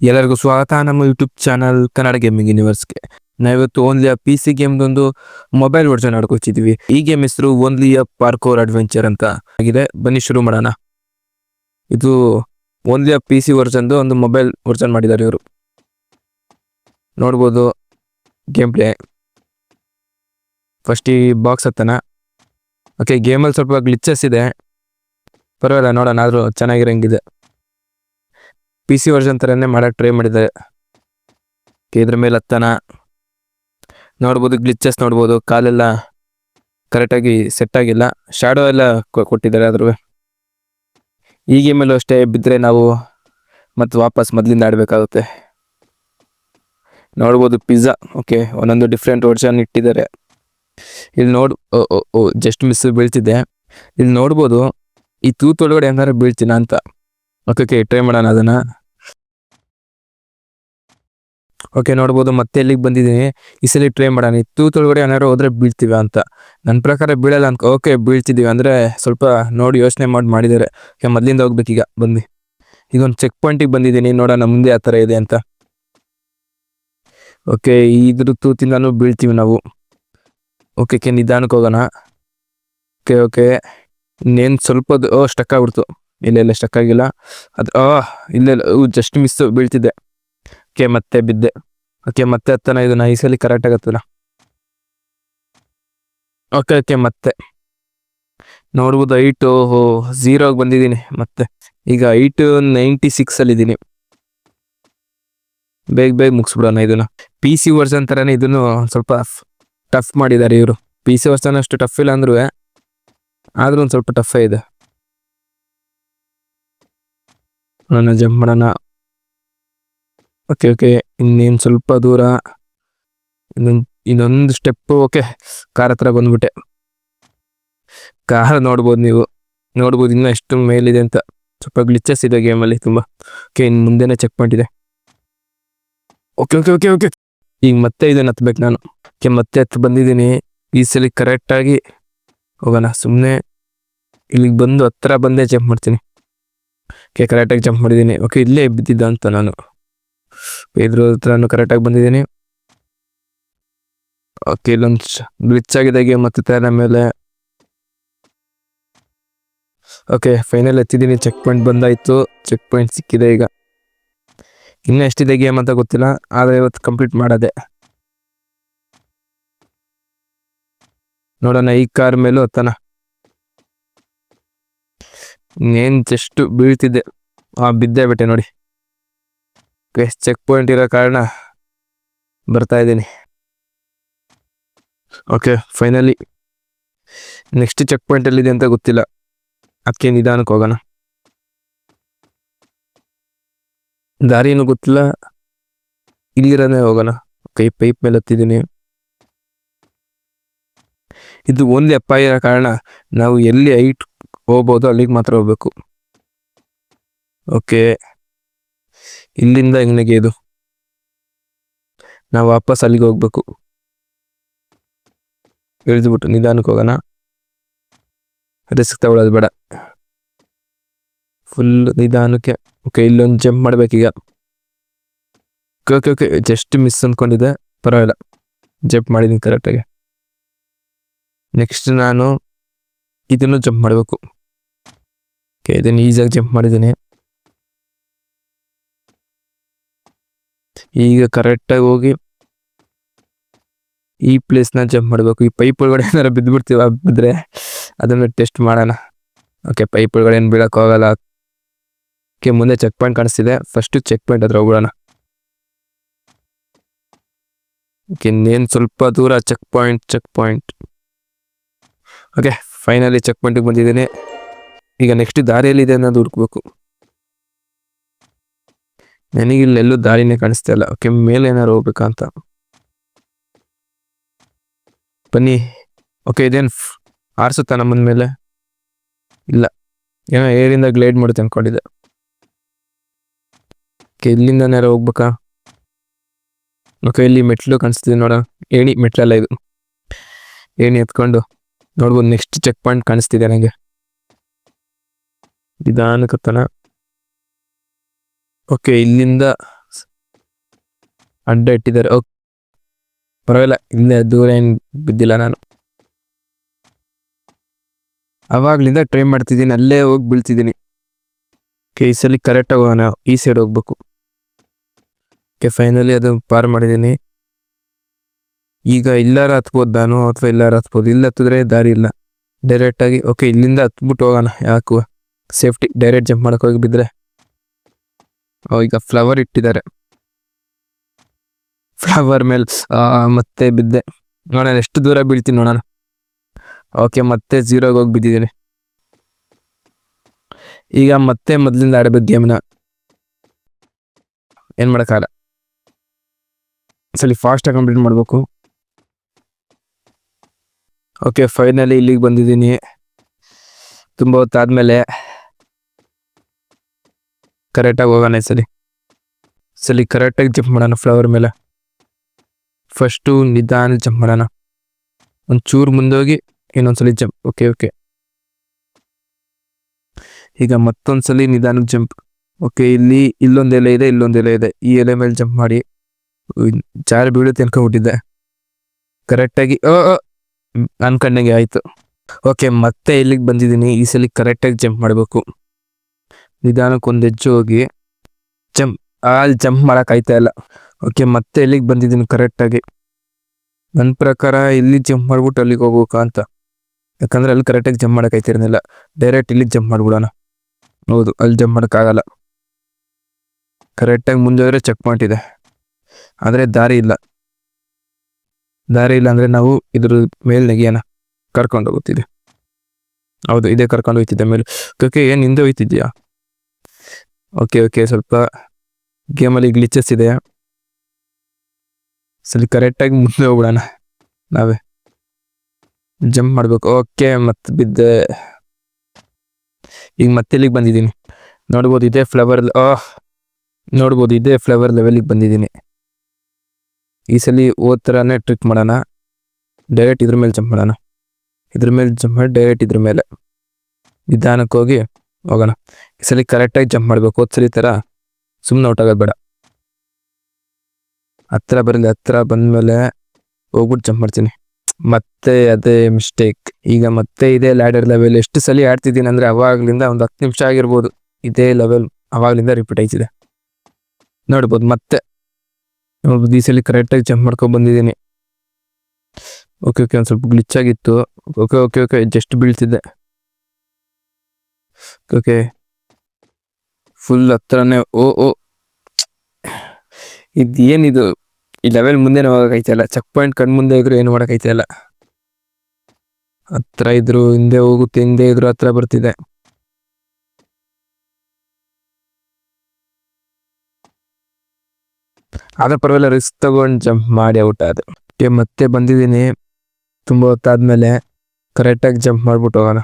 ಎಲ್ಲರಿಗೂ ಸ್ವಾಗತ ನಮ್ಮ ಯೂಟ್ಯೂಬ್ ಚಾನಲ್ ಕನ್ನಡ ಗೇಮಿಂಗ್ ಯೂನಿವರ್ಸ್ಗೆ. ನಾವಿವತ್ತು ಓನ್ಲಿ ಪಿ ಸಿ ಗೇಮ್ದೊಂದು ಮೊಬೈಲ್ ವರ್ಷನ್ ಆಡ್ಕೊತಿದ್ವಿ. ಈ ಗೇಮ್ ಹೆಸರು ಓನ್ಲಿ ಪಾರ್ಕೋರ್ ಅಡ್ವೆಂಚರ್ ಅಂತ ಆಗಿದೆ. ಬನ್ನಿ ಶುರು ಮಾಡೋಣ. ಇದು ಓನ್ಲಿ ಪಿ ಸಿ ವರ್ಷನ್ದು ಒಂದು ಮೊಬೈಲ್ ವರ್ಷನ್ ಮಾಡಿದ್ದಾರೆ ಇವರು. ನೋಡ್ಬೋದು ಗೇಮ್ ಪ್ಲೇ. ಫಸ್ಟ್ ಈ ಬಾಕ್ಸ್ ಹತ್ತನ. ಓಕೆ, ಗೇಮಲ್ಲಿ ಸ್ವಲ್ಪ ಗ್ಲಿಚಸ್ ಇದೆ, ಪರವಾಗಿಲ್ಲ, ನೋಡೋಣ. ಆದರೂ ಚೆನ್ನಾಗಿರಂಗಿದೆ. ಪಿ ಸಿ ವರ್ಷನ್ ಥರನೇ ಮಾಡೋಕ್ಕೆ ಟ್ರೈ ಮಾಡಿದ್ದಾರೆ. ಇದ್ರ ಮೇಲೆ ಹತ್ತಾನ. ನೋಡ್ಬೋದು ಗ್ಲಿಚಸ್, ನೋಡ್ಬೋದು ಕಾಲೆಲ್ಲ ಕರೆಕ್ಟಾಗಿ ಸೆಟ್ ಆಗಿಲ್ಲ, ಶಾಡೋ ಎಲ್ಲ ಕೊಟ್ಟಿದ್ದಾರೆ. ಆದ್ರೂ ಈ ಗೇಮಲ್ಲೂ ಅಷ್ಟೇ, ಬಿದ್ದರೆ ನಾವು ಮತ್ತು ವಾಪಸ್ ಮೊದಲಿಂದ ಆಡಬೇಕಾಗುತ್ತೆ. ನೋಡ್ಬೋದು ಪಿಜ್ಜಾ. ಓಕೆ, ಒಂದೊಂದು ಡಿಫ್ರೆಂಟ್ ವರ್ಷನ್ ಇಟ್ಟಿದ್ದಾರೆ. ಇಲ್ಲಿ ಜಸ್ಟ್ ಮಿಸ್ ಬೀಳ್ತಿದ್ದೆ. ಇಲ್ಲಿ ನೋಡ್ಬೋದು ಈ ತೂತೊಳಗಡೆ ಏನಾರು ಬೀಳ್ತೀನ ಅಂತ. ಓಕೆ, ಟ್ರೈ ಮಾಡೋಣ ಅದನ್ನು. ಓಕೆ, ನೋಡ್ಬೋದು ಮತ್ತೆ ಎಲ್ಲಿಗೆ ಬಂದಿದ್ದೀನಿ. ಈ ಸಲ ಟ್ರೈ ಮಾಡೋಣ. ಈ ತೂತೊಳಗಡೆ ಏನಾರು ಹೋದ್ರೆ ಬೀಳ್ತೀವಿ ಅಂತ. ನನ್ನ ಪ್ರಕಾರ ಬೀಳಲ್ಲ ಅಂತ. ಓಕೆ, ಬೀಳ್ತಿದ್ದೀವಿ ಅಂದರೆ ಸ್ವಲ್ಪ ನೋಡಿ ಯೋಚನೆ ಮಾಡಿದ್ದಾರೆ. ಓಕೆ, ಮೊದಲಿಂದ ಹೋಗ್ಬೇಕೀಗ. ಬಂದು ಈಗ ಒಂದು ಚೆಕ್ ಪಾಯಿಂಟಿಗೆ ಬಂದಿದ್ದೀನಿ. ನೋಡೋಣ ಮುಂದೆ ಆ ಥರ ಇದೆ ಅಂತ. ಓಕೆ, ಇದ್ರ ತೂತಿಂದಾನು ಬೀಳ್ತೀವಿ ನಾವು. ಓಕೆ, ನಿಧಾನಕ್ಕೆ ಹೋಗೋಣ. ಓಕೆ, ಇನ್ನೇನು ಸ್ವಲ್ಪ ಸ್ಟಕ್ ಆಗ್ಬಿಡ್ತು. ಇಲ್ಲ ಸ್ಟಕ್ ಆಗಿಲ್ಲ ಅದು. ಇಲ್ಲ ಜಸ್ಟ್ ಮಿಸ್ ಬೀಳ್ತಿದ್ದೆ. ಓಕೆ, ಮತ್ತೆ ಬಿದ್ದೆ. ಓಕೆ, ಮತ್ತೆ ಹತ್ತನ. ಇದನ್ನ ಈ ಸಲ ಕರೆಕ್ಟ್ ಆಗತ್ತಲ್ಲ. ಓಕೆ, ಮತ್ತೆ ನೋಡ್ಬೋದು 0 ಬಂದಿದ್ದೀನಿ. ಮತ್ತೆ ಈಗ 96 ಇದ್ದೀನಿ. ಬೇಗ ಮುಗಿಸ್ಬಿಡೋಣ ಇದನ್ನ. ಪಿ ಸಿ ವರ್ಷನ್ ಥರನೇ ಇದನ್ನು ಸ್ವಲ್ಪ ಟಫ್ ಮಾಡಿದ್ದಾರೆ ಇವರು. ಪಿ ಸಿ ವರ್ಷನ್ ಅಷ್ಟು ಟಫ್ ಇಲ್ಲ ಅಂದ್ರೂ ಆದ್ರೂ ಒಂದು ಸ್ವಲ್ಪ ಟಫೇ ಇದೆ. ಜಂಪ್ ಮಾಡೋಣ. ಓಕೆ, ಇನ್ನೇನು ಸ್ವಲ್ಪ ದೂರ, ಇನ್ನೊಂದು ಸ್ಟೆಪ್ಪು. ಓಕೆ, ಕಾರ್ ಹತ್ರ ಬಂದ್ಬಿಟ್ಟೆ. ಕಾರ್ ನೋಡ್ಬೋದು, ನೀವು ನೋಡ್ಬೋದು ಇನ್ನೂ ಎಷ್ಟು ಮೇಲಿದೆ ಅಂತ. ಸ್ವಲ್ಪ ಗ್ಲಿಚಸ್ ಇದೆ ಗೇಮಲ್ಲಿ ತುಂಬ. ಓಕೆ, ಇನ್ನು ಮುಂದೆನೇ ಚೆಕ್ ಪಾಯಿಂಟ್ ಇದೆ. ಓಕೆ, ಈಗ ಮತ್ತೆ ಇದನ್ನು ಹತ್ಬೇಕು ನಾನು. ಓಕೆ, ಮತ್ತೆ ಹತ್ತು ಬಂದಿದ್ದೀನಿ. ಈ ಸಲ ಕರೆಕ್ಟಾಗಿ ಹೋಗೋಣ. ಸುಮ್ಮನೆ ಇಲ್ಲಿಗೆ ಬಂದು ಹತ್ರ ಬಂದೇ ಜಂಪ್ ಮಾಡ್ತೀನಿ. ಓಕೆ, ಕರೆಕ್ಟಾಗಿ ಜಂಪ್ ಮಾಡಿದ್ದೀನಿ. ಓಕೆ, ಇಲ್ಲೇ ಬಿದ್ದಿದ್ದ ಅಂತ ನಾನು. ಇದ್ರ ಹತ್ರನೂ ಕರೆಕ್ಟಾಗಿ ಬಂದಿದ್ದೀನಿ. ಓಕೆ, ಇಲ್ಲೊಂದು ಗ್ಲಿಚ್ ಆಗಿದೆ ಗೇಮ್ ಹತ್ತುತ್ತೆ ನಮ್ಮ ಮೇಲೆ. ಓಕೆ, ಫೈನಲ್ ಎತ್ತಿದ್ದೀನಿ. ಚೆಕ್ ಪಾಯಿಂಟ್ ಬಂದಾಯಿತು. ಚೆಕ್ ಪಾಯಿಂಟ್ ಸಿಕ್ಕಿದೆ. ಈಗ ಇನ್ನೂ ಎಷ್ಟಿದೆ ಗೇಮ್ ಅಂತ ಗೊತ್ತಿಲ್ಲ, ಆದರೆ ಇವತ್ತು ಕಂಪ್ಲೀಟ್ ಮಾಡೋದೆ. ನೋಡೋಣ. ಈ ಕಾರ್ ಮೇಲೂ ಹತ್ತಾನ. ಇನ್ನೇನು ಜಸ್ಟ್ ಬೀಳ್ತಿದ್ದೆ. ಬಿದ್ದೇ ಬಿಟ್ಟೆ ನೋಡಿ. ಓಕೆ, ಚೆಕ್ ಪಾಯಿಂಟ್ ಇರೋ ಕಾರಣ ಬರ್ತಾ ಇದ್ದೀನಿ. Okay, finally next checkpoint ಎಲ್ಲಿದೆ ಅಂತ ಗೊತ್ತಿಲ್ಲ, ಅದಕ್ಕೆ ನಿಧಾನಕ್ಕೆ ಹೋಗೋಣ. ದಾರಿನೂ ಗೊತ್ತಿಲ್ಲ, ಇಲ್ಲಿರೋದೇ ಹೋಗೋಣ. ಓಕೆ, ಪೈಪ್ ಮೇಲೆ ಹತ್ತಿದ್ದೀನಿ. ಇದು ಓನ್ಲಿ ಅಪ್ಪ ಇರೋ ಕಾರಣ ನಾವು ಎಲ್ಲಿ ಹೈಟ್ ಹೋಗ್ಬೋದು ಅಲ್ಲಿಗೆ ಮಾತ್ರ ಹೋಗ್ಬೇಕು. ಓಕೆ, ಇಲ್ಲಿಂದ ಹೆಂಗೆ ಇದು, ನಾವು ವಾಪಸ್ ಅಲ್ಲಿಗೆ ಹೋಗ್ಬೇಕು. ಇಳಿದ್ಬಿಟ್ಟು ನಿಧಾನಕ್ಕೆ ಹೋಗೋಣ. ರಿಸ್ಕ್ ತಗೊಳ್ಳೋದು ಬೇಡ, ಫುಲ್ ನಿಧಾನಕ್ಕೆ. ಓಕೆ, ಇಲ್ಲೊಂದು ಜಂಪ್ ಮಾಡ್ಬೇಕೀಗ. ಓಕೆ, ಜಸ್ಟ್ ಮಿಸ್ ಅಂದ್ಕೊಂಡಿದ್ದೆ, ಪರವಾಗಿಲ್ಲ, ಜಂಪ್ ಮಾಡಿದ್ದೀನಿ ಕರೆಕ್ಟಾಗಿ. ನೆಕ್ಸ್ಟ್ ನಾನು ಇದನ್ನು ಜಂಪ್ ಮಾಡಬೇಕು. ಓಕೆ, ಇದನ್ನು ಈಸಿಯಾಗಿ ಜಂಪ್ ಮಾಡಿದ್ದೀನಿ. ಈಗ ಕರೆಕ್ಟಾಗಿ ಹೋಗಿ ಈ ಪ್ಲೇಸ್ನ ಜಂಪ್ ಮಾಡಬೇಕು. ಈ ಪೈಪ್ ಒಳಗಡೆ ಏನಾರು ಬಿದ್ದುಬಿಡ್ತೀವ, ಬಿದ್ದರೆ ಅದನ್ನು ಟೆಸ್ಟ್ ಮಾಡೋಣ. ಓಕೆ, ಪೈಪ್ ಒಳಗಡೆ ಏನು ಬೀಳಕ್ಕೆ ಹೋಗಲ್ಲ. ಓಕೆ, ಮುಂದೆ ಚೆಕ್ ಪಾಯಿಂಟ್ ಕಾಣಿಸ್ತಿದೆ. ಫಸ್ಟು ಚೆಕ್ ಪಾಯಿಂಟ್ ಹತ್ರ ಹೋಗ್ಬಿಡೋಣ. ಓಕೆ, ಇನ್ನೇನು ಸ್ವಲ್ಪ ದೂರ. Checkpoint. ಓಕೆ, ಫೈನಲಿ ಚೆಕ್ ಪಾಯಿಂಟಿಗೆ ಬಂದಿದ್ದೀನಿ. ಈಗ ನೆಕ್ಸ್ಟ್ ದಾರಿಯಲ್ಲಿದೆ ಅನ್ನೋದು ಹುಡುಕ್ಬೇಕು. ನನಗಿಲ್ಲೆಲ್ಲೂ ದಾರಿನೇ ಕಾಣಿಸ್ತಾ ಇಲ್ಲ. ಓಕೆ, ಮೇಲೆ ಏನಾರು ಹೋಗ್ಬೇಕಾ ಅಂತ. ಬನ್ನಿ. ಓಕೆ, ಇದೇನು ಆರಿಸುತ್ತಾ ನಮ್ಮನ ಮೇಲೆ? ಇಲ್ಲ, ಏನೋ ಏರಿಂದ ಗ್ಲೈಡ್ ಮಾಡುತ್ತೆ ಅಂದ್ಕೊಂಡಿದ್ದೆ. ಓಕೆ, ಇಲ್ಲಿಂದನೇರ ಹೋಗ್ಬೇಕಾ? ಓಕೆ, ಇಲ್ಲಿ ಮೆಟ್ಲು ಕಾಣಿಸ್ತಿದೆ ನೋಡ. ಮೆಟ್ಲೆಲ್ಲ ಇದು. ಏಣಿ ಎತ್ಕೊಂಡು ನೋಡ್ಬೋದು. ನೆಕ್ಸ್ಟ್ ಚೆಕ್ ಪಾಯಿಂಟ್ ಕಾಣಿಸ್ತಿದೆ ನನಗೆ. ನಿಧಾನಕ್ಕೆ ಹತ್ತೋಣ. ಓಕೆ, ಇಲ್ಲಿಂದ ಅಡ್ಡ ಇಟ್ಟಿದ್ದಾರೆ. ಓಕೆ, ಪರವಾಗಿಲ್ಲ, ಇಲ್ಲೇ ದೂರ ಏನು ಬಿದ್ದಿಲ್ಲ. ನಾನು ಅವಾಗ್ಲಿಂದ ಟ್ರೈ ಮಾಡ್ತಿದ್ದೀನಿ, ಅಲ್ಲೇ ಹೋಗಿ ಬೀಳ್ತಿದ್ದೀನಿ. ಓಕೆ, ಈ ಸಲ ಕರೆಕ್ಟಾಗಿ ಹೋಗೋಣ, ಈ ಸೈಡ್ ಹೋಗ್ಬೇಕು. ಓಕೆ, ಫೈನಲಿ ಅದು ಪಾರ್ ಮಾಡಿದ್ದೀನಿ. ಈಗ ಇಲ್ಲಾರ ಹತ್ಬೋದು ನಾನು, ಅಥವಾ ಇಲ್ಲಾರ ಹತ್ಬೋದು. ಇಲ್ಲಿ ಹತ್ತಿದ್ರೆ ದಾರಿ ಇಲ್ಲ, ಡೈರೆಕ್ಟಾಗಿ. ಓಕೆ, ಇಲ್ಲಿಂದ ಹತ್ಬಿಟ್ಟು ಹೋಗೋಣ, ಯಾಕುವ ಸೇಫ್ಟಿ. ಡೈರೆಕ್ಟ್ ಜಂಪ್ ಮಾಡಕ್ಕೆ ಹೋಗಿ ಬಿದ್ದರೆ. ಈಗ ಫ್ಲವರ್ ಇಟ್ಟಿದ್ದಾರೆ, ಫ್ಲವರ್ ಮೇಲೆ ಮತ್ತೆ ಬಿದ್ದೆ. ನೋಡೋಣ ಎಷ್ಟು ದೂರ ಬೀಳ್ತೀನಿ ನೋಡೋಣ. ಓಕೆ, ಮತ್ತೆ 0ಗೆ ಹೋಗಿ ಬಿದ್ದಿದ್ದೀನಿ. ಈಗ ಮತ್ತೆ ಮೊದಲಿಂದ ಆಡಬೇಕು ಗೇಮ್ನ, ಏನು ಮಾಡೋಕ್ಕಾಗಲ್ಲ. ಸರಿ, ಫಾಸ್ಟಾಗಿ ಕಂಪ್ಲೀಟ್ ಮಾಡಬೇಕು. ಓಕೆ, ಫೈನಲಿ ಇಲ್ಲಿಗೆ ಬಂದಿದ್ದೀನಿ. ತುಂಬ ಹೊತ್ತಾದ್ಮೇಲೆ ಕರೆಕ್ಟಾಗಿ ಹೋಗೋಣ. ಸಲಿ ಕರೆಕ್ಟಾಗಿ ಜಂಪ್ ಮಾಡೋಣ ಫ್ಲವರ್ ಮೇಲೆ. ಫಸ್ಟು ನಿಧಾನ ಜಂಪ್ ಮಾಡೋಣ, ಒಂಚೂರು ಮುಂದೋಗಿ ಇನ್ನೊಂದ್ಸಲಿ ಜಂಪ್. ಓಕೆ, ಈಗ ಮತ್ತೊಂದ್ಸಲಿ ನಿಧಾನ ಜಂಪ್. ಓಕೆ, ಇಲ್ಲೊಂದು ಎಲೆ ಇದೆ, ಇಲ್ಲೊಂದು ಎಲೆ ಇದೆ. ಈ ಎಲೆ ಮೇಲೆ ಜಂಪ್ ಮಾಡಿ ಜಾರಿ ಬೀಳುತ್ತೆ ಅನ್ಕೊಂಡ್ಬಿಟ್ಟಿದ್ದೆ. ಕರೆಕ್ಟಾಗಿ ಅನ್ಕೊಂಡಂಗೆ ಆಯಿತು. ಓಕೆ, ಮತ್ತೆ ಇಲ್ಲಿಗೆ ಬಂದಿದ್ದೀನಿ. ಈ ಸಲ ಕರೆಕ್ಟಾಗಿ ಜಂಪ್ ಮಾಡಬೇಕು. ನಿಧಾನಕ್ಕೆ ಒಂದು ಹೆಜ್ಜೆ ಹೋಗಿ ಅಲ್ಲಿ ಜಂಪ್ ಮಾಡೋಕ್ಕಾಯ್ತಾ ಇಲ್ಲ. ಓಕೆ, ಮತ್ತೆ ಇಲ್ಲಿಗೆ ಬಂದಿದ್ದೀನಿ ಕರೆಕ್ಟಾಗಿ. ನನ್ನ ಪ್ರಕಾರ ಇಲ್ಲಿ ಜಂಪ್ ಮಾಡ್ಬಿಟ್ಟು ಅಲ್ಲಿಗೆ ಹೋಗ್ಬೇಕಾ ಅಂತ, ಯಾಕಂದರೆ ಅಲ್ಲಿ ಕರೆಕ್ಟಾಗಿ ಜಂಪ್ ಮಾಡೋಕ್ಕಾಯ್ತಿರಲಿಲ್ಲ. ಡೈರೆಕ್ಟ್ ಇಲ್ಲಿಗೆ ಜಂಪ್ ಮಾಡ್ಬಿಡೋಣ. ಹೌದು, ಅಲ್ಲಿ ಜಂಪ್ ಮಾಡೋಕ್ಕಾಗಲ್ಲ. ಕರೆಕ್ಟಾಗಿ ಮುಂದೆ ಹೋದರೆ ಚೆಕ್ ಪಾಯಿಂಟ್ ಇದೆ, ಆದರೆ ದಾರಿ ಇಲ್ಲ ಅಂದರೆ ನಾವು ಇದ್ರ ಮೇಲೆ ನೆಗೆಯೋಣ. ಕರ್ಕೊಂಡು ಹೋಗುತ್ತಿದೆ. ಹೌದು, ಇದೇ ಕರ್ಕೊಂಡು ಹೋಗ್ತಿದ್ದೆ ಮೇಲೆ. ಓಕೆ, ಏನು ಹಿಂದೆ ಹೋಗ್ತಿದ್ಯಾ? ಓಕೆ, ಸ್ವಲ್ಪ ಗೇಮಲ್ಲಿ ಗ್ಲಿಚಸ್ ಇದೆ. ಸರಿ, ಕರೆಕ್ಟಾಗಿ ಮುಂದೆ ಹೋಗ್ಬಿಡೋಣ. ನಾವೇ ಜಂಪ್ ಮಾಡಬೇಕು. ಓಕೆ, ಮತ್ತೆ ಬಿದ್ದೆ. ಈಗ ಮತ್ತೆ ಇಲ್ಲಿಗೆ ಬಂದಿದ್ದೀನಿ. ನೋಡ್ಬೋದು, ಇದೇ ಫ್ಲವರ್ ಲೆವೆಲಿಗೆ ಬಂದಿದ್ದೀನಿ. ಈ ಸಲ ಓದ್ ಥರನೇ ಟ್ರಿಕ್ ಮಾಡೋಣ. ಡೈರೆಕ್ಟ್ ಇದ್ರ ಮೇಲೆ ಜಂಪ್ ಮಾಡೋಣ. ಇದ್ರ ಮೇಲೆ ಜಂಪ್ ಮಾಡಿ ಡೈರೆಕ್ಟ್ ಇದ್ರ ಮೇಲೆ ನಿಧಾನಕ್ಕೆ ಹೋಗಿ ಹೋಗೋಣ. ಈ ಸಲ ಕರೆಕ್ಟಾಗಿ ಜಂಪ್ ಮಾಡಬೇಕು. ಹೋದ್ಸಲಿ ಥರ ಸುಮ್ಮನೆ ಔಟಾಗೋದು ಬೇಡ. ಹತ್ರ ಬಂದಮೇಲೆ ಹೋಗ್ಬಿಟ್ಟು ಜಂಪ್ ಮಾಡ್ತೀನಿ. ಮತ್ತೆ ಅದೇ ಮಿಸ್ಟೇಕ್. ಈಗ ಮತ್ತೆ ಇದೇ ಲ್ಯಾಡರ್ ಲೆವೆಲ್ ಎಷ್ಟು ಸಲ ಆಡ್ತಿದ್ದೀನಿ ಅಂದರೆ ಅವಾಗಲಿಂದ ಒಂದು 10 ನಿಮಿಷ ಆಗಿರ್ಬೋದು. ಇದೇ ಲೆವೆಲ್ ಅವಾಗಲಿಂದ ರಿಪೀಟ್ ಆಯ್ತಿದೆ. ನೋಡ್ಬೋದು, ಮತ್ತೆ ಈ ಸಲ ಕರೆಕ್ಟಾಗಿ ಜಂಪ್ ಮಾಡ್ಕೊಂಡು ಬಂದಿದ್ದೀನಿ. ಓಕೆ, ಒಂದು ಸ್ವಲ್ಪ ಗ್ಲಿಚ್ ಆಗಿತ್ತು. ಓಕೆ, ಜಸ್ಟ್ ಬೀಳ್ತಿದ್ದೆ. ಓಕೆ, ಫುಲ್ ಹತ್ರನೇ. ಇದೇನಿದು, ಈ ಲೆವೆಲ್ ಮುಂದೆನೇ ಹೋಗೋಕ್ಕಾಯ್ತಾ ಇಲ್ಲ. ಚೆಕ್ ಪಾಯಿಂಟ್ ಕಣ್ ಮುಂದೆ ಇದ್ರು ಏನು ಮಾಡೋಕ್ಕಾಯ್ತಾ ಇಲ್ಲ. ಹತ್ರ ಇದ್ರು ಹಿಂದೆ ಹೋಗುತ್ತೆ, ಹಿಂದೆ ಇದ್ರು ಹತ್ರ ಬರ್ತಿದೆ. ಆದ್ರೆ ಪರವಾಗಿಲ್ಲ, ರಿಸ್ಕ್ ತಗೊಂಡು ಜಂಪ್ ಮಾಡಿ ಔಟ್ ಆದೆ. ಮತ್ತೆ ಬಂದಿದ್ದೀನಿ ತುಂಬ ಹೊತ್ತಾದ್ಮೇಲೆ. ಕರೆಕ್ಟಾಗಿ ಜಂಪ್ ಮಾಡ್ಬಿಟ್ಟು ಹೋಗೋಣ.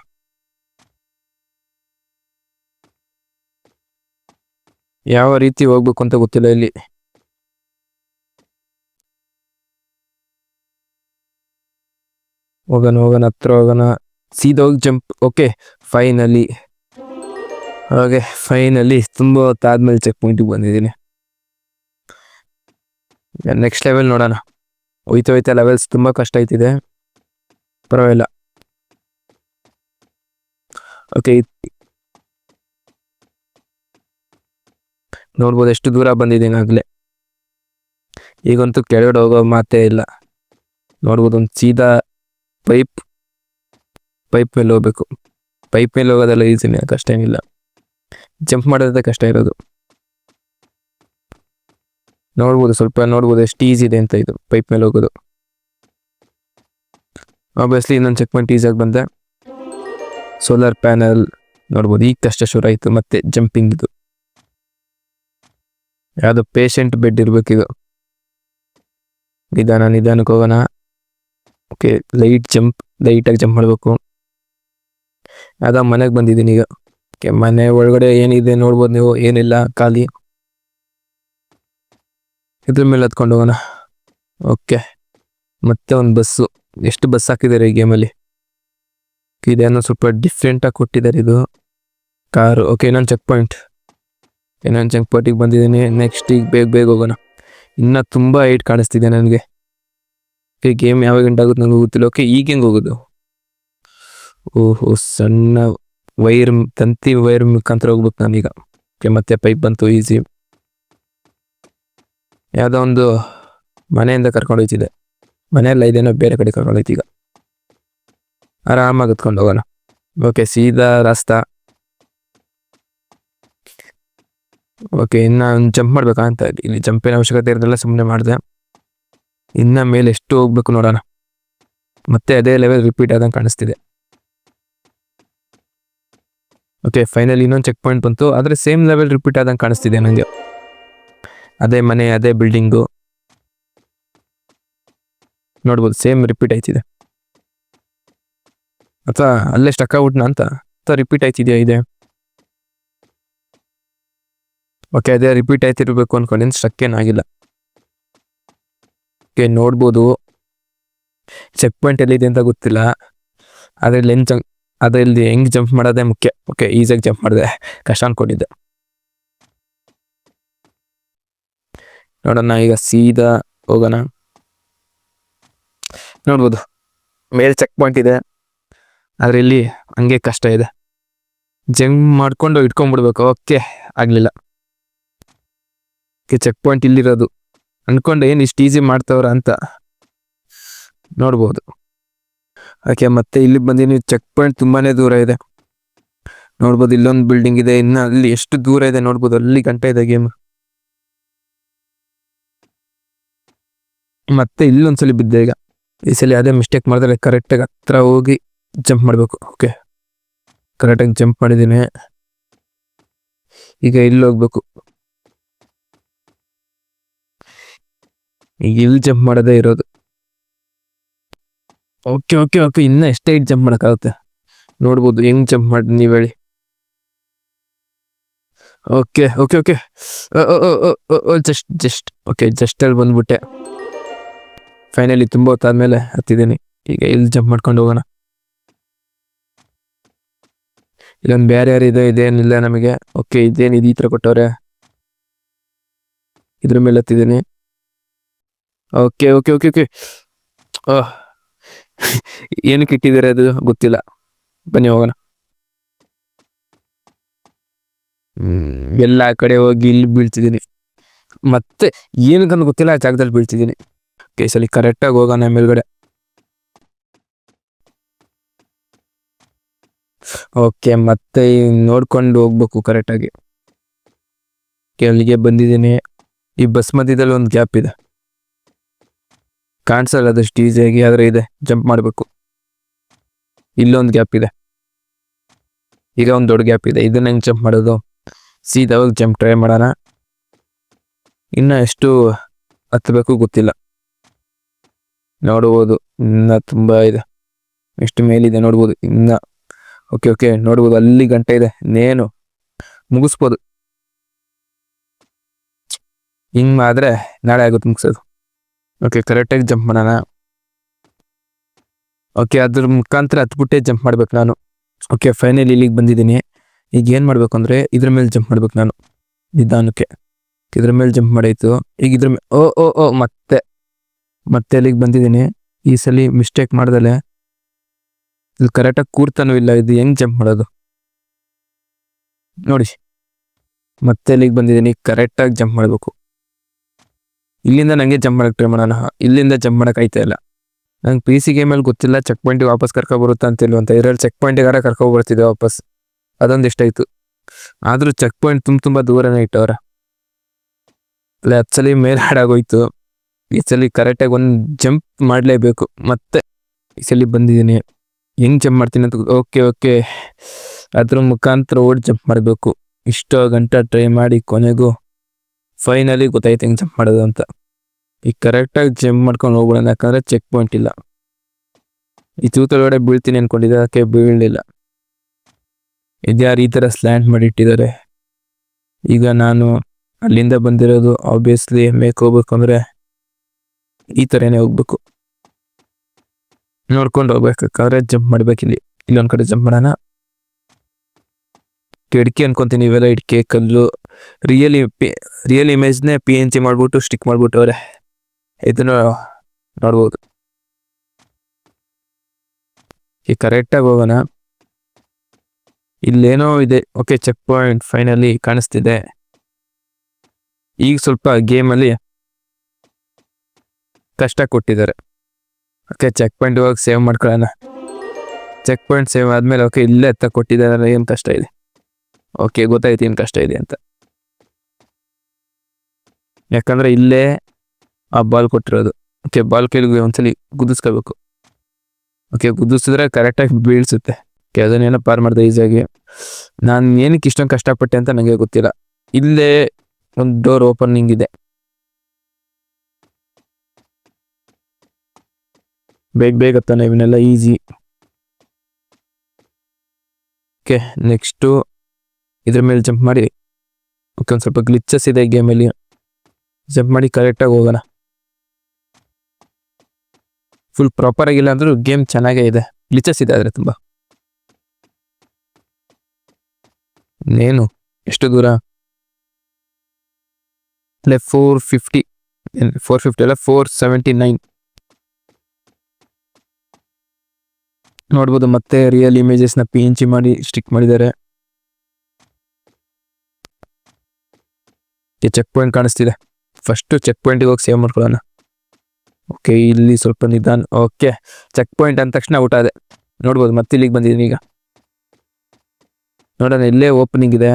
ಯಾವ ರೀತಿ ಹೋಗ್ಬೇಕು ಅಂತ ಗೊತ್ತಿಲ್ಲ ಇಲ್ಲಿ. ಹೋಗೋಣ, ಹತ್ರ ಹೋಗೋಣ, ಸೀದಾ ಹೋಗಿ ಜಂಪ್. ಓಕೆ, ಫೈನಲಿ ತುಂಬ ಹೊತ್ತಾದ್ಮೇಲೆ ಚೆಕ್ ಪಾಯಿಂಟಿಗೆ ಬಂದಿದ್ದೀನಿ. ನೆಕ್ಸ್ಟ್ ಲೆವೆಲ್ ನೋಡೋಣ. ಹೋಯ್ತಾ ಲೆವೆಲ್ಸ್ ತುಂಬ ಕಷ್ಟ ಆಯ್ತಿದೆ. ಪರವಾಗಿಲ್ಲ. ಓಕೆ, ನೋಡ್ಬೋದು ಎಷ್ಟು ದೂರ ಬಂದಿದ್ದೀನಿ ಆಗಲೇ. ಈಗಂತೂ ಕೆಳಗಡೆ ಹೋಗೋ ಮಾತೇ ಇಲ್ಲ. ನೋಡ್ಬೋದು, ಒಂದು ಸೀದಾ ಪೈಪ್ ಮೇಲೆ ಹೋಗ್ಬೇಕು. ಪೈಪ್ ಮೇಲೆ ಹೋಗೋದೆಲ್ಲ ಈಸಿನೇ, ಕಷ್ಟ ಏನಿಲ್ಲ. ಜಂಪ್ ಮಾಡೋದೇ ಕಷ್ಟ ಇರೋದು. ನೋಡ್ಬೋದು ಎಷ್ಟು ಈಸಿ ಇದೆ ಅಂತ. ಇದು ಪೈಪ್ ಮೇಲೆ ಹೋಗೋದು. ಆಬ್ವಿಯಸ್ಲಿ ಇನ್ನೊಂದು ಚೆಕ್ ಪಾಯಿಂಟ್ ಈಸಿಯಾಗಿ ಬಂದೆ. ಸೋಲಾರ್ ಪ್ಯಾನಲ್ ನೋಡ್ಬೋದು, ಈಗ ಕಷ್ಟ ಶುರು ಆಯಿತು. ಮತ್ತೆ ಜಂಪಿಂಗ್, ಇದು ಯಾವುದೋ ಪೇಷಂಟ್ ಬೆಡ್ ಇರಬೇಕಿದು. ನಿಧಾನಕ್ಕೆ ಹೋಗೋಣ. ಓಕೆ, ಲೈಟಾಗಿ ಜಂಪ್ ಮಾಡಬೇಕು. ಯಾವುದೋ ಮನೆಗೆ ಬಂದಿದ್ದೀನಿ ಈಗ. ಓಕೆ, ಮನೆ ಒಳಗಡೆ ಏನಿದೆ ನೋಡ್ಬೋದು ನೀವು. ಏನಿಲ್ಲ, ಖಾಲಿ. ಇದ್ರ ಮೇಲೆ ಹತ್ಕೊಂಡು ಹೋಗೋಣ. ಓಕೆ, ಮತ್ತೆ ಒಂದು ಬಸ್ಸು. ಎಷ್ಟು ಬಸ್ ಹಾಕಿದ್ದಾರೆ ಈ ಗೇಮಲ್ಲಿ. ಇದೇನೋ ಸ್ವಲ್ಪ ಡಿಫ್ರೆಂಟಾಗಿ ಕೊಟ್ಟಿದ್ದಾರೆ ಇದು ಕಾರು. ಓಕೆ, ಇನ್ನೊಂದು ಚೆಕ್ ಪಾಯಿಂಟಿಗೆ ಬಂದಿದ್ದೀನಿ. ನೆಕ್ಸ್ಟ್ ಈಗ ಬೇಗ ಹೋಗೋಣ. ಇನ್ನ ತುಂಬಾ ಹೈಟ್ ಕಾಣಿಸ್ತಿದೆ ನನಗೆ. ಗೇಮ್ ಯಾವಾಗ ಗಂಟೆ ಆಗುತ್ತೆ ನನಗೆ ಗೊತ್ತಿಲ್ಲ. ಓಕೆ ಈಗ ಹೆಂಗೆ ಹೋಗೋದು? ಓಹೋ, ಸಣ್ಣ ವೈರ್, ತಂತಿ ವೈರ್ ಮುಖಾಂತರ ಹೋಗ್ಬೇಕು ನಾನೀಗ. ಓಕೆ, ಮತ್ತೆ ಪೈಪ್ ಬಂತು, ಈಸಿ. ಯಾವುದೋ ಒಂದು ಮನೆಯಿಂದ ಕರ್ಕೊಂಡು ಹೋಯ್ತಿದೆ. ಮನೆಯಲ್ಲ ಇದೇನೋ ಬೇರೆ ಕಡೆ ಕರ್ಕೊಂಡು ಹೋಯ್ತು. ಈಗ ಆರಾಮಾಗಿ ಹತ್ಕೊಂಡು ಹೋಗೋಣ. ಓಕೆ, ಸೀದಾ ರಾಸ್ತಾ. ಓಕೆ, ಇನ್ನು ಜಂಪ್ ಮಾಡ್ಬೇಕಾ ಅಂತ. ಇಲ್ಲಿ ಜಂಪಿನ ಅವಶ್ಯಕತೆ ಇರೋದೆಲ್ಲ ಸುಮ್ಮನೆ ಮಾಡಿದೆ. ಇನ್ನ ಮೇಲೆ ಎಷ್ಟು ಹೋಗ್ಬೇಕು ನೋಡೋಣ. ಮತ್ತೆ ಅದೇ ಲೆವೆಲ್ ರಿಪೀಟ್ ಆದಂಗೆ ಕಾಣಿಸ್ತಿದೆ. ಓಕೆ, ಫೈನಲ್ ಇನ್ನೊಂದು ಚೆಕ್ ಪಾಯಿಂಟ್ ಬಂತು. ಆದರೆ ಸೇಮ್ ಲೆವೆಲ್ ರಿಪೀಟ್ ಆದಂಗೆ ಕಾಣಿಸ್ತಿದೆ ನನಗೆ. ಅದೇ ಮನೆ, ಅದೇ ಬಿಲ್ಡಿಂಗು ನೋಡ್ಬೋದು, ಸೇಮ್ ರಿಪೀಟ್ ಆಯ್ತಿದೆ. ಅಥವಾ ಅಲ್ಲೇ ಸ್ಟಕ್ ಆಗ್ಬಿಟ್ನಾ ಅಂತ, ಅಥವಾ ರಿಪೀಟ್ ಆಯ್ತಿದೆಯಾ ಇದೆ. ಓಕೆ, ಅದೇ ರಿಪೀಟ್ ಆಯ್ತಿರ್ಬೇಕು ಅನ್ಕೊಂಡಿದ್ದು, ಸ್ಟಕ್ ಏನಾಗಿಲ್ಲ. ಓಕೆ, ನೋಡ್ಬೋದು ಚೆಕ್ ಪಾಯಿಂಟ್ ಎಲ್ಲಿದೆ ಅಂತ ಗೊತ್ತಿಲ್ಲ. ಅದರಲ್ಲಿ ಹೆಂಗ್ ಜಂಪ್ ಮಾಡೋದೇ ಮುಖ್ಯ. ಓಕೆ, ಈಸಿಯಾಗಿ ಜಂಪ್ ಮಾಡಿದೆ, ಕಷ್ಟ ಅನ್ಕೊಂಡಿದ್ದೆ. ನೋಡೋಣ ಈಗ ಸೀದಾ ಹೋಗೋಣ. ನೋಡ್ಬೋದು ಮೇಲೆ ಚೆಕ್ ಪಾಯಿಂಟ್ ಇದೆ, ಆದರೆ ಇಲ್ಲಿ ಹಂಗೆ ಕಷ್ಟ ಇದೆ. ಜಂಪ್ ಮಾಡ್ಕೊಂಡು ಇಟ್ಕೊಂಡ್ಬಿಡ್ಬೇಕು. ಓಕೆ, ಆಗಲಿಲ್ಲ. ಓಕೆ, ಚೆಕ್ ಪಾಯಿಂಟ್ ಇಲ್ಲಿರೋದು. ಅನ್ಕೊಂಡೆ ಏನು ಇಷ್ಟು ಈಸಿ ಮಾಡ್ತವ್ರ ಅಂತ. ನೋಡ್ಬೋದು. ಓಕೆ, ಮತ್ತೆ ಇಲ್ಲಿ ಬಂದಿನಿ. ಚೆಕ್ ಪಾಯಿಂಟ್ ತುಂಬಾನೇ ದೂರ ಇದೆ. ನೋಡ್ಬೋದು ಇಲ್ಲೊಂದು ಬಿಲ್ಡಿಂಗ್ ಇದೆ, ಇನ್ನು ಅಲ್ಲಿ ಎಷ್ಟು ದೂರ ಇದೆ ನೋಡ್ಬೋದು. ಅಲ್ಲಿ ಗಂಟೆ ಇದೆ ಗೇಮ್. ಮತ್ತೆ ಇಲ್ಲೊಂದ್ಸಲಿ ಬಿದ್ದೆ. ಈಗ ಈ ಸಲ ಅದೇ ಮಿಸ್ಟೇಕ್ ಮಾಡಿದ್ರೆ ಕರೆಕ್ಟಾಗಿ ಹತ್ರ ಹೋಗಿ ಜಂಪ್ ಮಾಡಬೇಕು. ಓಕೆ, ಕರೆಕ್ಟಾಗಿ ಜಂಪ್ ಮಾಡಿದ್ದೀನಿ. ಈಗ ಇಲ್ಲಿ ಹೋಗ್ಬೇಕು. ಈಗ ಇಲ್ಲಿ ಜಂಪ್ ಮಾಡೋದೇ ಇರೋದು. ಓಕೆ ಓಕೆ ಓಕೆ, ಇನ್ನ ಎಷ್ಟೇ ಜಂಪ್ ಮಾಡೋಕ್ಕಾಗುತ್ತೆ ನೋಡ್ಬೋದು. ಹೆಂಗ್ ಜಂಪ್ ಮಾಡಿ ನೀವು ಹೇಳಿ. Okay okay okay, just okay, just ಅಲ್ಲಿ ಬಂದ್ಬಿಟ್ಟೆ. ಫೈನಲಿ ತುಂಬ ಹೊತ್ತಾದ್ಮೇಲೆ ಹತ್ತಿದ್ದೀನಿ. ಈಗ ಇಲ್ಲಿ ಜಂಪ್ ಮಾಡ್ಕೊಂಡು ಹೋಗೋಣ. ಇಲ್ಲೊಂದು ಬೇರೆ ಯಾರು ಇದೆ, ಇದೇನಿಲ್ಲ ನಮಗೆ. ಓಕೆ, ಇದೇನಿದೆ ಈ ಥರ ಕೊಟ್ಟವ್ರೆ. ಇದ್ರ ಮೇಲೆ ಹತ್ತಿದ್ದೀನಿ. ಓಕೆ ಓಕೆ ಓಕೆ ಓಕೆ, ಏನಕ್ಕೆ ಇಟ್ಟಿದ್ದಾರೆ ಅದು ಗೊತ್ತಿಲ್ಲ. ಬನ್ನಿ ಹೋಗೋಣ. ಎಲ್ಲ ಕಡೆ ಹೋಗಿ ಇಲ್ಲಿ ಬೀಳ್ತಿದ್ದೀನಿ. ಮತ್ತೆ ಏನಕ್ಕಂತ ಗೊತ್ತಿಲ್ಲ, ಆ ಜಾಗದಲ್ಲಿ ಬೀಳ್ತಿದ್ದೀನಿ. ಓಕೆ, ಸಲ ಕರೆಕ್ಟಾಗಿ ಹೋಗೋಣ ಮೇಲ್ಗಡೆ. ಓಕೆ, ಮತ್ತೆ ನೋಡ್ಕೊಂಡು ಹೋಗ್ಬೇಕು ಕರೆಕ್ಟಾಗಿ. ಅಲ್ಲಿಗೆ ಬಂದಿದ್ದೀನಿ. ಈ ಬಸ್ ಮಧ್ಯದಲ್ಲಿ ಒಂದು ಗ್ಯಾಪ್ ಇದೆ, ಕಾಣಿಸಲ್ಲ ಅದಷ್ಟು ಈಸಿಯಾಗಿ, ಆದರೆ ಇದೆ. ಜಂಪ್ ಮಾಡಬೇಕು. ಇಲ್ಲೊಂದು ಗ್ಯಾಪ್ ಇದೆ, ಈಗ ಒಂದು ದೊಡ್ಡ ಗ್ಯಾಪ್ ಇದೆ. ಇದನ್ನ ಹೆಂಗೆ ಜಂಪ್ ಮಾಡೋದು? ಸೀದಾ ಹೋಗಿ ಜಂಪ್ ಟ್ರೈ ಮಾಡೋಣ. ಇನ್ನು ಎಷ್ಟು ಹತ್ತಬೇಕು ಗೊತ್ತಿಲ್ಲ. ನೋಡ್ಬೋದು ಇನ್ನ ತುಂಬ ಇದೆ, ಎಷ್ಟು ಮೇಲಿದೆ ನೋಡ್ಬೋದು ಇನ್ನ. ಓಕೆ ಓಕೆ, ನೋಡ್ಬೋದು ಅಲ್ಲಿ ಗಂಟೆ ಇದೆ. ನೇನು ಮುಗಿಸ್ಬೋದು. ಹಿಂಗೆ ಆದರೆ ನಾಳೆ ಆಗುತ್ತೆ ಮುಗಿಸೋದು. ಓಕೆ, ಕರೆಕ್ಟಾಗಿ ಜಂಪ್ ಮಾಡೋಣ. ಓಕೆ, ಅದ್ರ ಮುಖಾಂತರ ಹತ್ಬಿಟ್ಟೆ ಜಂಪ್ ಮಾಡ್ಬೇಕು ನಾನು. ಓಕೆ, ಫೈನಲ್ ಇಲ್ಲಿಗೆ ಬಂದಿದ್ದೀನಿ. ಈಗ ಏನು ಮಾಡ್ಬೇಕು ಅಂದರೆ ಇದ್ರ ಮೇಲೆ ಜಂಪ್ ಮಾಡ್ಬೇಕು ನಾನು ನಿಧಾನಕ್ಕೆ. ಇದ್ರ ಮೇಲೆ ಜಂಪ್ ಮಾಡಾಯ್ತು. ಈಗ ಇದ್ರ ಮೇಲೆ ಓ ಓ ಓ ಮತ್ತೆ ಅಲ್ಲಿಗೆ ಬಂದಿದ್ದೀನಿ. ಈ ಸಲ ಮಿಸ್ಟೇಕ್ ಮಾಡ್ದಲೆ ಇದು ಕರೆಕ್ಟಾಗಿ ಕೂರ್ತಾನೂ ಇಲ್ಲ. ಇದು ಹೆಂಗೆ ಜಂಪ್ ಮಾಡೋದು ನೋಡಿ. ಮತ್ತೆ ಅಲ್ಲಿಗೆ ಬಂದಿದ್ದೀನಿ. ಕರೆಕ್ಟಾಗಿ ಜಂಪ್ ಮಾಡಬೇಕು. ಇಲ್ಲಿಂದ ನನಗೆ ಜಂಪ್ ಮಾಡಕ್ಕೆ ಟ್ರೈ ಮಾಡೋಣ. ಇಲ್ಲಿಂದ ಜಂಪ್ ಮಾಡೋಕೆ ಆಯ್ತಾ ಇಲ್ಲ. ನಂಗೆ ಪಿ ಸಿ ಗೇಮಲ್ಲಿ ಗೊತ್ತಿಲ್ಲ ಚೆಕ್ ಪಾಯಿಂಟಿಗೆ ವಾಪಸ್ ಕರ್ಕೊಬರುತ್ತಾ ಅಂತಿಲ್ವ ಅಂತ. ಇದರಲ್ಲಿ ಚೆಕ್ ಪಾಯಿಂಟಿಗಾರ ಕರ್ಕೊಬರ್ತಿದ್ದೆ ವಾಪಸ್. ಅದೊಂದು ಇಷ್ಟಾಯಿತು. ಆದರೂ ಚೆಕ್ ಪಾಯಿಂಟ್ ತುಂಬ ದೂರನೇ ಇಟ್ಟವ್ರೆ. ಅಲ್ಲ 10 ಸಲ ಮೇಲೆ ಹಾಡಾಗೋಯ್ತು. ಈ ಸಲ ಕರೆಕ್ಟಾಗಿ ಒಂದು ಜಂಪ್ ಮಾಡಲೇಬೇಕು. ಮತ್ತೆ ಈ ಸಲ ಬಂದಿದ್ದೀನಿ. ಹೆಂಗೆ ಜಂಪ್ ಮಾಡ್ತೀನಿ ಅಂತ. ಓಕೆ ಓಕೆ, ಅದ್ರ ಮುಖಾಂತರ ಓಡಿ ಜಂಪ್ ಮಾಡಬೇಕು. ಇಷ್ಟೋ ಗಂಟೆ ಟ್ರೈ ಮಾಡಿ ಕೊನೆಗೂ ಫೈನಲಿ ಗೊತ್ತಾಯ್ತು ಹೆಂಗೆ ಜಂಪ್ ಮಾಡೋದು ಅಂತ. ಈಗ ಕರೆಕ್ಟಾಗಿ ಜಂಪ್ ಮಾಡ್ಕೊಂಡು ಹೋಗ್ಬಿಡೋಣ, ಯಾಕಂದರೆ ಚೆಕ್ ಪಾಯಿಂಟ್ ಇಲ್ಲ. ಈ ತೂತೊಳಗಡೆ ಬೀಳ್ತೀನಿ ಅಂದ್ಕೊಂಡಿದ್ದೆ, ಅದಕ್ಕೆ ಬೀಳಲಿಲ್ಲ. ಇದ್ಯಾರು ಈ ಥರ ಸ್ಲ್ಯಾಂಟ್ ಮಾಡಿಟ್ಟಿದ್ದಾರೆ. ಈಗ ನಾನು ಅಲ್ಲಿಂದ ಬಂದಿರೋದು ಆಬ್ವಿಯಸ್ಲಿ ಮೇಕ್ ಹೋಗ್ಬೇಕು ಅಂದರೆ ಈ ಥರನೇ ಹೋಗ್ಬೇಕು. ನೋಡ್ಕೊಂಡು ಹೋಗ್ಬೇಕಾದ್ರೆ ಜಂಪ್ ಮಾಡ್ಬೇಕು. ಇಲ್ಲೊಂದು ಕಡೆ ಜಂಪ್ ಮಾಡೋಣ. ಇಡ್ಕೆ ಅನ್ಕೊಂತೀನಿ, ಇವೆಲ್ಲ ಇಡ್ಕೆ ಕಲ್ಲು ರಿಯಲ್ ರಿಯಲ್ ಇಮೇಜ್ನೇ PNG ಮಾಡ್ಬಿಟ್ಟು ಸ್ಟಿಕ್ ಮಾಡ್ಬಿಟ್ಟವ್ರೆ. ಇದನ್ನು ನೋಡ್ಬೋದು. ಈ ಕರೆಕ್ಟಾಗಿ ಹೋಗೋಣ. ಇಲ್ಲೇನೋ ಇದೆ. ಓಕೆ, ಚೆಕ್ ಪಾಯಿಂಟ್ ಫೈನಲಿ ಕಾಣಿಸ್ತಿದೆ. ಈಗ ಸ್ವಲ್ಪ ಗೇಮಲ್ಲಿ ಕಷ್ಟ ಕೊಟ್ಟಿದ್ದಾರೆ. ಓಕೆ, ಚೆಕ್ ಪಾಯಿಂಟ್ ಹೋಗಿ ಸೇವ್ ಮಾಡ್ಕೊಳ್ಳೋಣ. ಚೆಕ್ ಪಾಯಿಂಟ್ ಸೇವ್ ಆದ್ಮೇಲೆ ಓಕೆ, ಇಲ್ಲೇ ಎತ್ತ ಕೊಟ್ಟಿದ್ದಾರೆ. ಏನು ಕಷ್ಟ ಇದೆ? ಓಕೆ, ಗೊತ್ತಾಯ್ತು ಏನು ಕಷ್ಟ ಇದೆ ಅಂತ. ಯಾಕಂದ್ರೆ ಇಲ್ಲೇ ಆ ಬಾಲ್ ಕೊಟ್ಟಿರೋದು. ಓಕೆ, ಬಾಲ್ ಕೈಲಿಗೆ ಒಂದ್ಸಲಿ ಗುದಿಸ್ಕೋಬೇಕು. ಓಕೆ, ಗುದಿಸಿದ್ರೆ ಕರೆಕ್ಟಾಗಿ ಬೀಳ್ಸುತ್ತೆ. ಓಕೆ, ಅದನ್ನೇನೋ ಪಾರ್ ಮಾಡಿದೆ ಈಸಿಯಾಗಿ. ನಾನು ಏನಕ್ಕೆ ಇಷ್ಟೊಂದು ಕಷ್ಟಪಟ್ಟೆ ಅಂತ ನನಗೆ ಗೊತ್ತಿಲ್ಲ. ಇಲ್ಲೇ ಒಂದು ಡೋರ್ ಓಪನಿಂಗ್ ಇದೆ. ಬೇಗ ತಾನೆ ಇವನ್ನೆಲ್ಲ ಈಸಿ. ಓಕೆ, ನೆಕ್ಸ್ಟು ಇದ್ರ ಮೇಲೆ ಜಂಪ್ ಮಾಡಿ. ಓಕೆ, ಒಂದು ಸ್ವಲ್ಪ ಗ್ಲಿಚಸ್ ಇದೆ ಗೇಮಲ್ಲಿ. ಜಂಪ್ ಮಾಡಿ ಕರೆಕ್ಟಾಗಿ ಹೋಗೋಣ. ಫುಲ್ ಪ್ರಾಪರ್ ಆಗಿಲ್ಲ ಅಂದ್ರೂ ಗೇಮ್ ಚೆನ್ನಾಗೇ ಇದೆ. ಗ್ಲಿಚಸ್ ಇದೆ ಆದರೆ ತುಂಬ. ಇನ್ನೇನು ಎಷ್ಟು ದೂರ? ಅಲ್ಲೇ 450 ಅಲ್ಲ 479 ನೋಡ್ಬೋದು. ಮತ್ತೆ ರಿಯಲ್ ಇಮೇಜಸ್ನ PNG ಮಾಡಿ ಸ್ಟಿಕ್ ಮಾಡಿದ್ದಾರೆ. ಚೆಕ್ ಪಾಯಿಂಟ್ ಕಾಣಿಸ್ತಿದೆ. ಫಸ್ಟು ಚೆಕ್ ಪಾಯಿಂಟಿಗೆ ಹೋಗಿ ಸೇವ್ ಮಾಡ್ಕೊಳ್ಳೋಣ. ಓಕೆ, ಇಲ್ಲಿ ಸ್ವಲ್ಪ ನಿಧಾನ. ಓಕೆ, ಚೆಕ್ ಪಾಯಿಂಟ್ ಅಂದ ತಕ್ಷಣ ಔಟ್ ಆದೆ. ನೋಡ್ಬೋದು, ಮತ್ತೆ ಇಲ್ಲಿಗೆ ಬಂದಿದ್ದೀನಿ. ಈಗ ನೋಡೋಣ, ಇಲ್ಲೇ ಓಪನಿಂಗ್ ಇದೆ.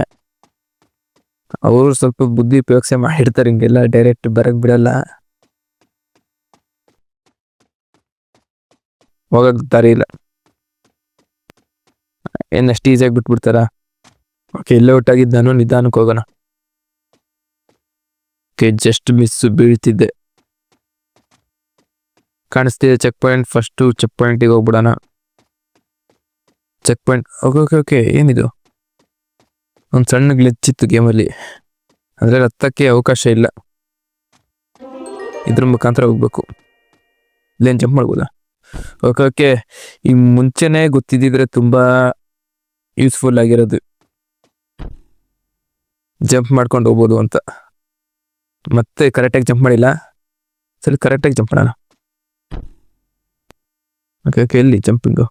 ಅವರು ಸ್ವಲ್ಪ ಬುದ್ಧಿ ಉಪಯೋಗಿಸಿ ಮಾಡಿರ್ತಾರೆ. ಹಿಂಗೆಲ್ಲ ಡೈರೆಕ್ಟ್ ಬರಕ್ ಬಿಡಲ್ಲ. ಹೋಗಕ್ ದಾರಿ ಇಲ್ಲ. ಏನಷ್ಟು ಈಸಿಯಾಗಿ ಬಿಟ್ಬಿಡ್ತಾರ. ಓಕೆ, ಇಲ್ಲೇ ಔಟಾಗಿದ್ದು ನಾನು. ನಿಧಾನಕ್ಕೆ ಹೋಗೋಣ. ಓಕೆ, ಜಸ್ಟ್ ಮಿಸ್ ಬೀಳ್ತಿದ್ದೆ. ಕಾಣಿಸ್ತಿದೆ ಚೆಕ್ ಪಾಯಿಂಟ್. ಫಸ್ಟು ಚೆಕ್ ಪಾಯಿಂಟಿಗೆ ಹೋಗ್ಬಿಡೋಣ. Checkpoint. ಓಕೆ, ಏನಿದು? ಒಂದು ಸಣ್ಣ ಗ್ಲಿಚ್ ಗೇಮಲ್ಲಿ. ಅಂದರೆ ಹತ್ತಕ್ಕೆ ಅವಕಾಶ ಇಲ್ಲ. ಇದ್ರ ಮುಖಾಂತರ ಹೋಗ್ಬೇಕು. ಇಲ್ಲೇನು ಜಂಪ್ ಮಾಡ್ಬೋದಾ? ಓಕೆ, ಈ ಮುಂಚೆನೇ ಗೊತ್ತಿದ್ದಿದ್ರೆ ತುಂಬ ಯೂಸ್ಫುಲ್ ಆಗಿರೋದು. ಜಂಪ್ ಮಾಡ್ಕೊಂಡು ಹೋಗ್ಬೋದು ಅಂತ. ಮತ್ತೆ ಕರೆಕ್ಟಾಗಿ ಜಂಪ್ ಮಾಡಿಲ್ಲ. ಸರಿ, ಕರೆಕ್ಟಾಗಿ ಜಂಪ್ ಮಾಡೋಣ. ಓಕೆ, ಎಲ್ಲಿ ಜಂಪಿಂಗು?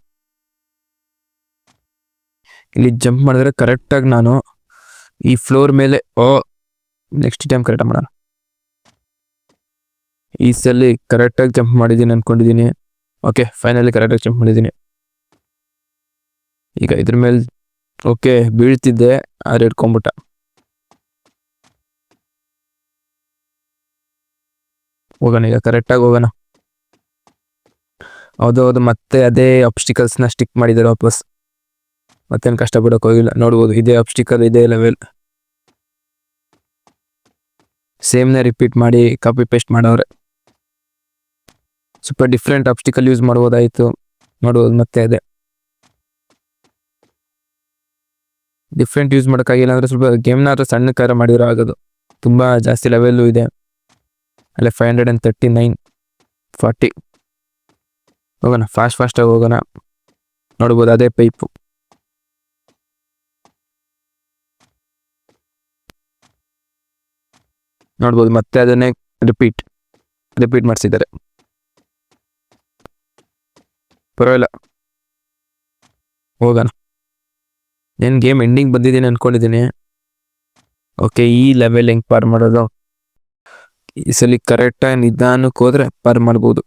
ಇಲ್ಲಿ ಜಂಪ್ ಮಾಡಿದ್ರೆ ಕರೆಕ್ಟಾಗಿ ನಾನು ಈ ಫ್ಲೋರ್ ಮೇಲೆ. ನೆಕ್ಸ್ಟ್ ಟೈಮ್ ಕರೆಕ್ಟಾಗಿ ಮಾಡೋಣ. ಈ ಸಲ ಕರೆಕ್ಟಾಗಿ ಜಂಪ್ ಮಾಡಿದ್ದೀನಿ ಅಂದ್ಕೊಂಡಿದ್ದೀನಿ. ಓಕೆ, ಫೈನಲಿ ಕರೆಕ್ಟಾಗಿ ಜಂಪ್ ಮಾಡಿದ್ದೀನಿ. ಈಗ ಇದ್ರ ಮೇಲೆ ಓಕೆ ಬೀಳ್ತಿದ್ದೆ, ಆದ್ರೆ ಇಟ್ಕೊಂಡ್ಬಿಟ್ಟ. ಹೋಗೋಣ, ಈಗ ಕರೆಕ್ಟಾಗಿ ಹೋಗೋಣ. ಹೌದು, ಮತ್ತೆ ಅದೇ ಅಬ್ಸ್ಟಿಕಲ್ಸ್ನ ಸ್ಟಿಕ್ ಮಾಡಿದ್ದಾರೆ ವಾಪಸ್. ಮತ್ತೇನು ಕಷ್ಟಪಡೋಕೆ ಹೋಗಿಲ್ಲ. ನೋಡ್ಬೋದು, ಇದೇ ಅಬ್ಸ್ಟಿಕಲ್, ಇದೇ ಲೆವೆಲ್. ಸೇಮ್ನೇ ರಿಪೀಟ್ ಮಾಡಿ ಕಾಪಿ ಪೇಸ್ಟ್ ಮಾಡೋರೆ. ಸ್ವಲ್ಪ ಡಿಫ್ರೆಂಟ್ ಅಬ್ಸ್ಟಿಕಲ್ ಯೂಸ್ ಮಾಡ್ಬೋದಾಯಿತು. ನೋಡ್ಬೋದು, ಮತ್ತೆ ಅದೇ ಡಿಫ್ರೆಂಟ್ ಯೂಸ್ ಮಾಡೋಕ್ಕಾಗಿಲ್ಲ ಅಂದರೆ ಸ್ವಲ್ಪ ಗೇಮ್ನಾದ್ರೂ ಸಣ್ಣ ಕಾರ ಮಾಡಿರೋ ಆಗೋದು. ತುಂಬ ಜಾಸ್ತಿ ಲೆವೆಲ್ಲು ಇದೆ. ಅಲ್ಲೇ 539 40. ಹೋಗೋಣ, ಫಾಸ್ಟಾಗಿ ಹೋಗೋಣ. ನೋಡ್ಬೋದು, ಅದೇ ಪೈಪು. ನೋಡ್ಬೋದು, ಮತ್ತೆ ಅದನ್ನೇ ರಿಪೀಟ್ ಮಾಡಿಸಿದ್ದಾರೆ. ಪರವಾಗಿಲ್ಲ, ಹೋಗೋಣ. ಏನು ಗೇಮ್ ಎಂಡಿಂಗ್ ಬಂದಿದ್ದೀನಿ ಅಂದ್ಕೊಂಡಿದ್ದೀನಿ. ಓಕೆ, ಈ ಲೆವೆಲ್ ಹೆಂಗೆ ಪಾರ್ ಮಾಡೋದು? ಈ ಸಲ ಕರೆಕ್ಟಾಗಿ ನಿಧಾನಕ್ಕೆ ಹೋದ್ರೆ ಪಾರ್ ಮಾಡ್ಬೋದು.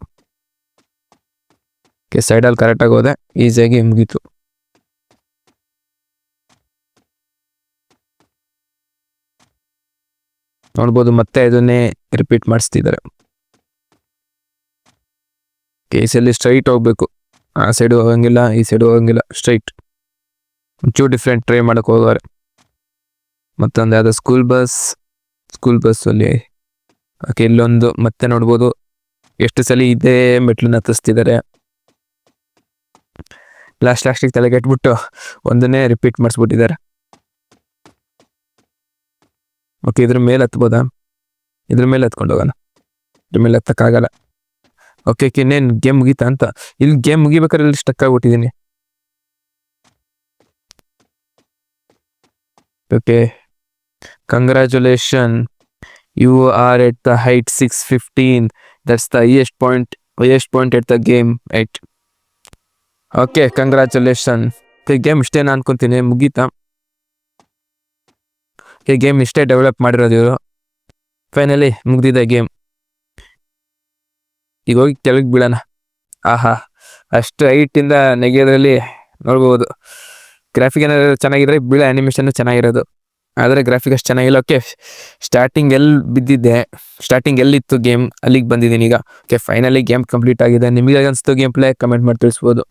ಓಕೆ, ಸೈಡಲ್ಲಿ ಕರೆಕ್ಟಾಗಿ ಹೋದೆ, ಈಸಿಯಾಗಿ ಮುಗೀತು. ನೋಡ್ಬೋದು, ಮತ್ತೆ ಇದನ್ನೇ ರಿಪೀಟ್ ಮಾಡಿಸ್ತಿದ್ದಾರೆ. ಈ ಸಲ ಸ್ಟ್ರೈಟ್ ಹೋಗ್ಬೇಕು. ಆ ಸೈಡು ಹೋಗಂಗಿಲ್ಲ, ಈ ಸೈಡು ಹೋಗಂಗಿಲ್ಲ, ಸ್ಟ್ರೈಟ್. ಒಂಚೂರು ಡಿಫ್ರೆಂಟ್ ಟ್ರೈ ಮಾಡೋಕೆ ಹೋಗೋರೆ. ಮತ್ತೊಂದು ಯಾವುದೋ ಸ್ಕೂಲ್ ಬಸ್ಸಲ್ಲಿ. ಓಕೆ, ಇಲ್ಲೊಂದು ಮತ್ತೆ ನೋಡ್ಬೋದು, ಎಷ್ಟು ಸಲ ಇದೇ ಮೆಟ್ಲನ್ನ ಹತ್ತಿಸ್ತಿದ್ದಾರೆ. ಲಾಸ್ಟಿಗೆ ತಲೆಗೆಟ್ಬಿಟ್ಟು ಒಂದನ್ನೇ ರಿಪೀಟ್ ಮಾಡಿಸ್ಬಿಟ್ಟಿದ್ದಾರೆ. ಓಕೆ, ಇದ್ರ ಮೇಲೆ ಹತ್ಬೋದಾ? ಇದ್ರ ಮೇಲೆ ಹತ್ಕೊಂಡು ಹೋಗೋಣ. ಇದ್ರ ಮೇಲೆ ಹತ್ತಕ್ಕಾಗಲ್ಲ. ಓಕೆ, ಇನ್ನೇನು ಗೇಮ್ ಮುಗೀತಾ ಅಂತ. ಇಲ್ಲಿ ಗೇಮ್ ಮುಗಿಬೇಕಾದ್ರೆ ಇಲ್ಲಿ ಸ್ಟಕ್ ಆಗ್ಬಿಟ್ಟಿದ್ದೀನಿ. Okay, congratulation, you are at the height 615. That's the highest point at the game, right? Okay, congratulation. Game ಇಷ್ಟೇನ ಅನ್ಕೊಂತೀನಿ, ಮುಗೀತಾ? ಗೇಮ್ ಇಷ್ಟೇ ಡೆವಲಪ್ ಮಾಡಿರೋದು ಇವರು. ಫೈನಲಿ ಮುಗ್ದಿದೆ ಗೇಮ್. ಈಗ ಹೋಗಿ ಕೆಳಗೆ ಬೀಳೋಣ. ಆಹಾ, ಅಷ್ಟು ಹೈಟಿಂದ ನೆಗೆಯೋದ್ರಲ್ಲಿ ನೋಡ್ಬೋದು. ಗ್ರಾಫಿಕ್ ಏನಾದ್ರು ಚೆನ್ನಾಗಿದ್ರೆ ಬೀಳೋ ಆ್ಯನಿಮೇಷನ್ ಚೆನ್ನಾಗಿರೋದು, ಆದರೆ ಗ್ರಾಫಿಕ್ ಅಷ್ಟು ಚೆನ್ನಾಗಿಲ್ಲ. ಓಕೆ, ಸ್ಟಾರ್ಟಿಂಗ್ ಎಲ್ಲಿತ್ತು ಗೇಮ್, ಅಲ್ಲಿಗೆ ಬಂದಿದ್ದೀನಿ ಈಗ. ಓಕೆ, ಫೈನಲಿ ಗೇಮ್ ಕಂಪ್ಲೀಟ್ ಆಗಿದೆ. ನಿಮಗೆ ಅನಿಸ್ತು ಗೇಮ್ ಪ್ಲೇ? ಕಮೆಂಟ್ ಮಾಡಿ ತಿಳಿಸ್ಬೋದು.